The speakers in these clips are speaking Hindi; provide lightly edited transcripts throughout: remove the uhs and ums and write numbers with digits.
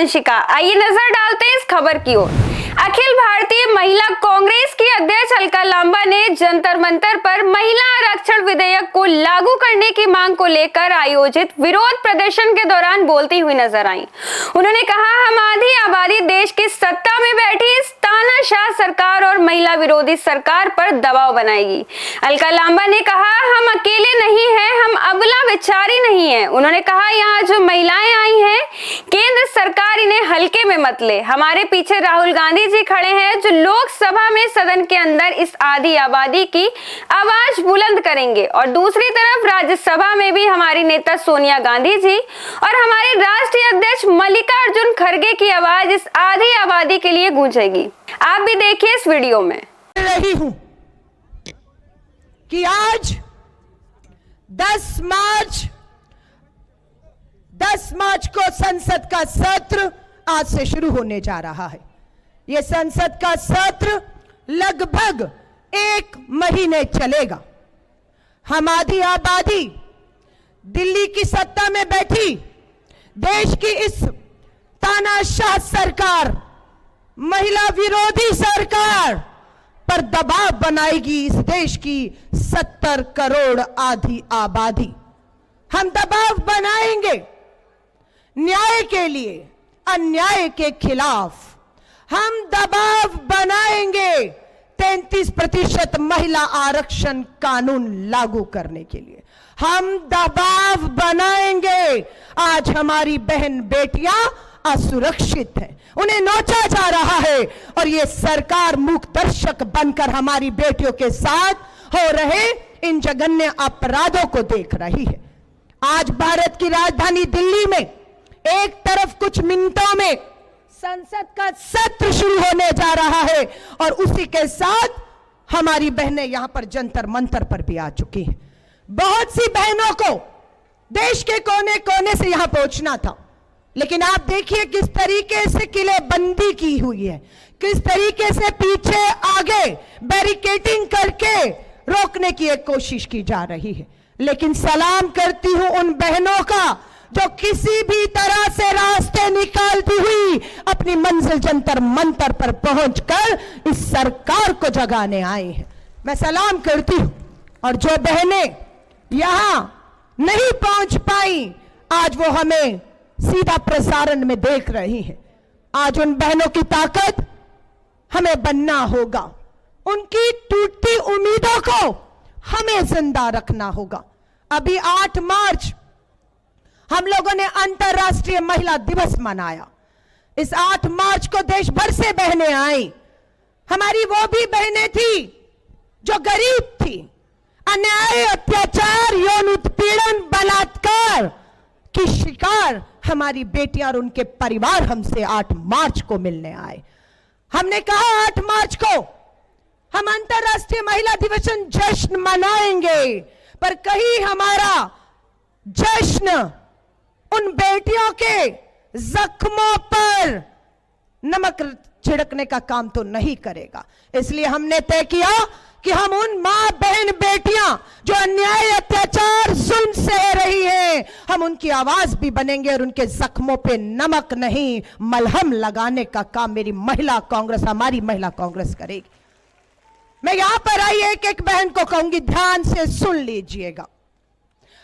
वंशिका। आइए नजर डालते हैं इस खबर की ओर। अखिल भारतीय महिला कांग्रेस की अध्यक्ष अलका लांबा ने जंतर मंतर पर महिला आरक्षण विधेयक को लागू करने की मांग को लेकर आयोजित विरोध प्रदर्शन के दौरान बोलती हुई नजर आई। उन्होंने कहा, हम आधी आबादी देश की सत्ता में बैठी इस तानाशाह सरकार और महिला विरोधी सरकार पर दबाव बनाएगी। अलका लांबा ने कहा, हम अकेले नहीं हैं, हम अबला विचारी नहीं है। उन्होंने कहा, यहाँ जो महिलाएं आई हैं, केंद्र सरकार इन्हें हल्के में मत ले। हमारे पीछे राहुल गांधी जी खड़े हैं जो लोकसभा में सदन के अंदर इस आधी आबादी की आवाज बुलंद करेंगे और दूसरी तरफ राज्यसभा में भी हमारी नेता सोनिया गांधी जी और हमारे राष्ट्रीय अध्यक्ष मल्लिकार्जुन खड़गे की आवाज इस आधी आबादी के लिए गूंजेगी। आप भी देखिए इस वीडियो में। रही हूं कि आज 10 मार्च को संसद का सत्र आज से शुरू होने जा रहा है। यह संसद का सत्र लगभग 1 महीने चलेगा। हम आधी आबादी दिल्ली की सत्ता में बैठी देश की इस तानाशाह सरकार, महिला विरोधी सरकार पर दबाव बनाएगी इस देश की 70 करोड़ आधी आबादी। हम दबाव बनाएंगे न्याय के लिए, अन्याय के खिलाफ। हम दबाव बनाएंगे 33% महिला आरक्षण कानून लागू करने के लिए। हम दबाव बनाएंगे। आज हमारी बहन बेटियां असुरक्षित हैं, उन्हें नोचा जा रहा है और ये सरकार मूक दर्शक बनकर हमारी बेटियों के साथ हो रहे इन जघन्य अपराधों को देख रही है। आज भारत की राजधानी दिल्ली में एक तरफ कुछ मिनटों में संसद का सत्र शुरू होने जा रहा है और उसी के साथ हमारी बहनें यहां पर जंतर मंतर पर भी आ चुकी हैं। बहुत सी बहनों को देश के कोने कोने से यहां पहुंचना था, लेकिन आप देखिए किस तरीके से किलेबंदी की हुई है, किस तरीके से पीछे आगे बैरिकेडिंग करके रोकने की एक कोशिश की जा रही है। लेकिन सलाम करती हूं उन बहनों का जो किसी भी तरह से रास्ते निकालती हुई अपनी मंजिल जंतर मंतर पर पहुंचकर इस सरकार को जगाने आई है। मैं सलाम करती हूं। और जो बहनें यहां नहीं पहुंच पाई, आज वो हमें सीधा प्रसारण में देख रही हैं। आज उन बहनों की ताकत हमें बनना होगा। उनकी टूटती उम्मीदों को हमें जिंदा रखना होगा। अभी 8 मार्च हम लोगों ने अंतर्राष्ट्रीय महिला दिवस मनाया। इस 8 मार्च को देश भर से बहनें आई। हमारी वो भी बहनें थी जो गरीब थी, अन्याय, अत्याचार, यौन उत्पीड़न, बलात्कार की शिकार हमारी बेटियां और उनके परिवार हमसे 8 मार्च को मिलने आए। हमने कहा 8 मार्च को हम अंतर्राष्ट्रीय महिला दिवस जश्न मनाएंगे, पर कहीं हमारा जश्न उन बेटियों के जख्मों पर नमक छिड़कने का काम तो नहीं करेगा। इसलिए हमने तय किया कि हम उन मां बहन बेटियां जो अन्याय, अत्याचार, जुल्म सह रही हैं, हम उनकी आवाज भी बनेंगे और उनके जख्मों पे नमक नहीं मलहम लगाने का काम मेरी महिला कांग्रेस, हमारी महिला कांग्रेस करेगी। मैं यहां पर आई एक एक बहन को कहूंगी, ध्यान से सुन लीजिएगा।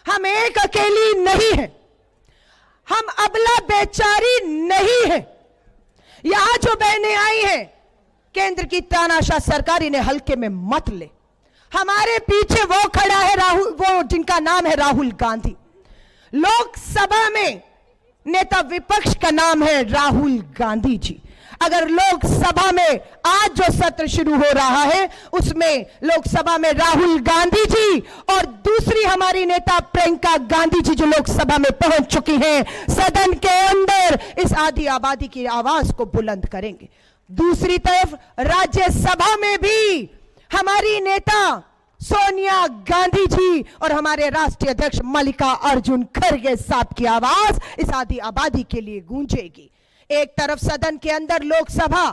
हम एक अकेली नहीं है, हम अबला बेचारी नहीं है। यहां जो बहनें आई हैं, केंद्र की तानाशाह सरकार इन्हें हल्के में मत ले। हमारे पीछे वो खड़ा है राहुल, वो जिनका नाम है राहुल गांधी। लोकसभा में नेता विपक्ष का नाम है राहुल गांधी जी। अगर लोकसभा में आज जो सत्र शुरू हो रहा है उसमें लोकसभा में राहुल गांधी जी और दूसरी हमारी नेता प्रियंका गांधी जी जो लोकसभा में पहुंच चुकी हैं, सदन के अंदर इस आधी आबादी की आवाज को बुलंद करेंगे। दूसरी तरफ राज्यसभा में भी हमारी नेता सोनिया गांधी जी और हमारे राष्ट्रीय अध्यक्ष मल्लिकार्जुन खड़गे साहब की आवाज इस आधी आबादी के लिए गूंजेगी। एक तरफ सदन के अंदर लोकसभा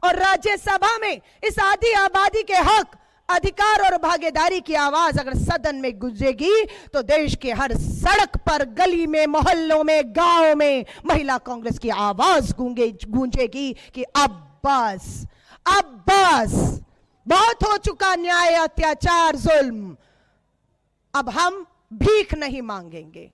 और राज्यसभा में इस आधी आबादी के हक अधिकार और भागीदारी की आवाज अगर सदन में गूंजेगी तो देश के हर सड़क पर, गली में, मोहल्लों में, गांव में महिला कांग्रेस की आवाज गूंजेगी कि अब बस बहुत हो चुका न्याय, अत्याचार, जुल्म। अब हम भीख नहीं मांगेंगे।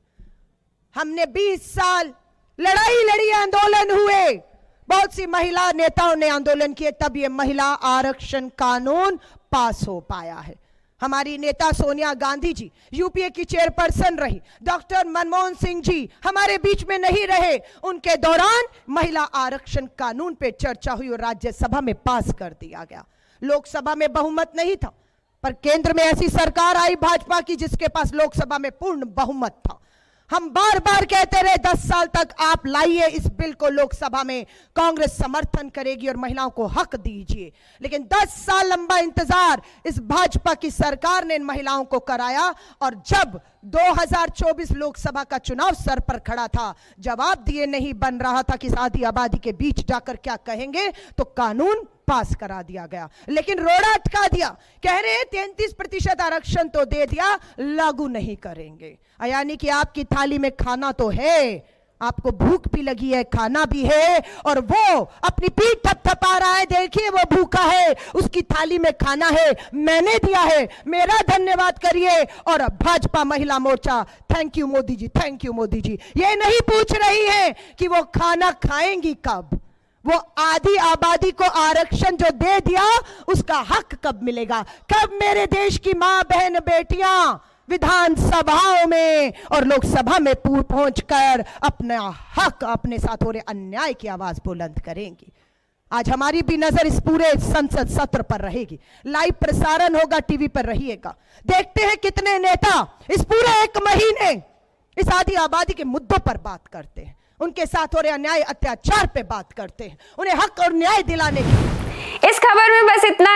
हमने 20 साल लड़ाई लड़ी, आंदोलन हुए, बहुत सी महिला नेताओं ने आंदोलन किए, तब ये महिला आरक्षण कानून पास हो पाया है। हमारी नेता सोनिया गांधी जी यूपीए की चेयरपर्सन रही, डॉक्टर मनमोहन सिंह जी हमारे बीच में नहीं रहे, उनके दौरान महिला आरक्षण कानून पे चर्चा हुई और राज्यसभा में पास कर दिया गया। लोकसभा में बहुमत नहीं था, पर केंद्र में ऐसी सरकार आई भाजपा की जिसके पास लोकसभा में पूर्ण बहुमत था। हम बार बार कहते रहे 10 साल तक आप लाइए इस बिल को लोकसभा में, कांग्रेस समर्थन करेगी और महिलाओं को हक दीजिए। लेकिन 10 साल लंबा इंतजार इस भाजपा की सरकार ने इन महिलाओं को कराया और जब 2024 लोकसभा का चुनाव सर पर खड़ा था, जवाब दिए नहीं बन रहा था कि आधी आबादी के बीच जाकर क्या कहेंगे, तो कानून पास करा दिया गया। लेकिन रोड़ा अटका दिया, कह रहे 33% आरक्षण तो दे दिया, लागू नहीं करेंगे। यानी कि आपकी थाली में खाना तो है, आपको भूख भी लगी है, खाना भी है, और वो अपनी पीठ थपथपा रहा है, देखिए वो भूखा है, उसकी थाली में खाना है, मैंने दिया है, मेरा धन्यवाद करिए। और Bhajpa Mahila Morcha thank you Modi ji, thank you Modi ji, ये नहीं पूछ रही है कि वो खाना खाएंगी कब, वो आधी आबादी को आरक्षण जो दे दिया उसका हक कब मिलेगा, कब मेरे देश की मां बहन बेटियां विधानसभाओं में और लोकसभा में पहुंचकर अपना हक, अपने साथ हो रहे अन्याय की आवाज बुलंद करेंगी। आज हमारी भी नजर इस पूरे संसद सत्र पर रहेगी, लाइव प्रसारण होगा, टीवी पर रहिएगा। देखते हैं कितने नेता इस पूरे 1 महीने इस आधी आबादी के मुद्दों पर बात करते हैं, उनके साथ हो रहे अन्याय अत्याचार पे बात करते हैं, उन्हें हक और न्याय दिलाने की। इस खबर में बस इतना ही।